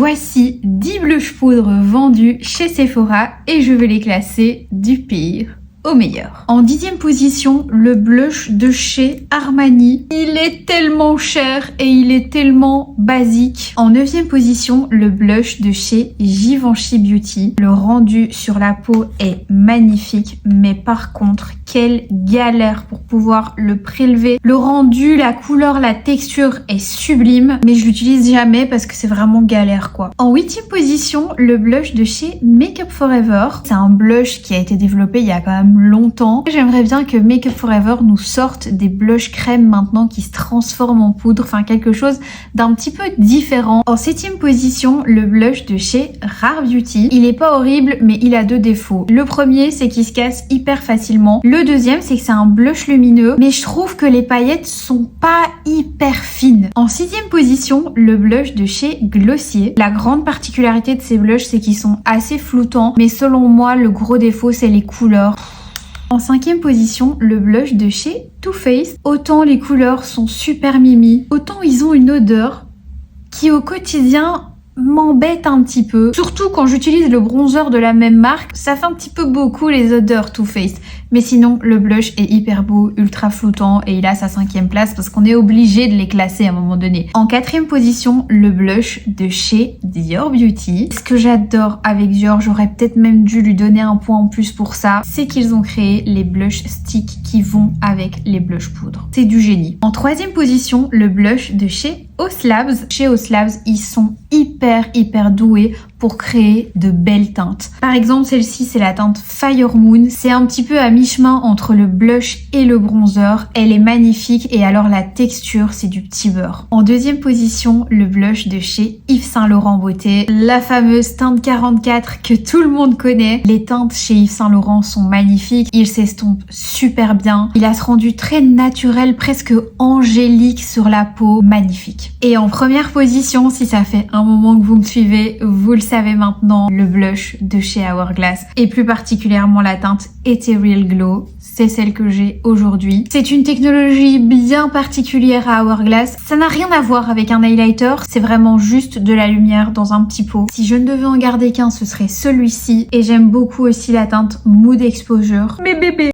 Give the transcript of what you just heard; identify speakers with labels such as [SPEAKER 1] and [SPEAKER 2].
[SPEAKER 1] Voici 10 blush poudres vendus chez Sephora et je vais les classer du pire au meilleur. En 10e position, le blush de chez Armani. Il est tellement cher et il est tellement basique. En 9e position, le blush de chez Givenchy Beauty. Le rendu sur la peau est magnifique, mais par contre, quelle galère pour pouvoir le prélever. Le rendu, la couleur, la texture est sublime, mais je l'utilise jamais parce que c'est vraiment galère quoi. En 8e position, le blush de chez Make Up For Ever. C'est un blush qui a été développé il y a quand même longtemps. J'aimerais bien que Make Up For Ever nous sorte des blushs crème maintenant qui se transforment en poudre, enfin quelque chose d'un petit peu différent. En 7e position, le blush de chez Rare Beauty. Il est pas horrible, mais il a deux défauts. Le premier, c'est qu'il se casse hyper facilement. Le deuxième, c'est que c'est un blush lumineux, mais je trouve que les paillettes sont pas hyper fines. En 6e position, le blush de chez Glossier. La grande particularité de ces blushs, c'est qu'ils sont assez floutants, mais selon moi, le gros défaut, c'est les couleurs. En 5e position, le blush de chez Too Faced. Autant les couleurs sont super mimi, autant ils ont une odeur qui au quotidien m'embête un petit peu. Surtout quand j'utilise le bronzer de la même marque, ça fait un petit peu beaucoup les odeurs Too Faced. Mais sinon, le blush est hyper beau, ultra flottant et il a sa 5e place parce qu'on est obligé de les classer à un moment donné. En 4e position, le blush de chez Dior Beauty. Ce que j'adore avec Dior, j'aurais peut-être même dû lui donner un point en plus pour ça, c'est qu'ils ont créé les blush sticks qui vont avec les blush poudres. C'est du génie. En 3e position, le blush de chez Haus Labs. Chez Haus Labs, ils sont hyper doués pour créer de belles teintes. Par exemple, celle-ci, c'est la teinte Fire Moon. C'est un petit peu à mi-chemin entre le blush et le bronzer. Elle est magnifique et alors la texture, c'est du petit beurre. En 2e position, le blush de chez Yves Saint Laurent Beauté. La fameuse teinte 44 que tout le monde connaît. Les teintes chez Yves Saint Laurent sont magnifiques. Il s'estompe super bien. Il a ce rendu très naturel, presque angélique sur la peau. Magnifique. Et en première position, si ça fait un moment que vous me suivez, vous le savez maintenant, le blush de chez Hourglass et plus particulièrement la teinte Ethereal Glow. C'est celle que j'ai aujourd'hui. C'est une technologie bien particulière à Hourglass. Ça n'a rien à voir avec un highlighter, c'est vraiment juste de la lumière dans un petit pot. Si je ne devais en garder qu'un, ce serait celui-ci. Et j'aime beaucoup aussi la teinte Mood Exposure. Mais bébé!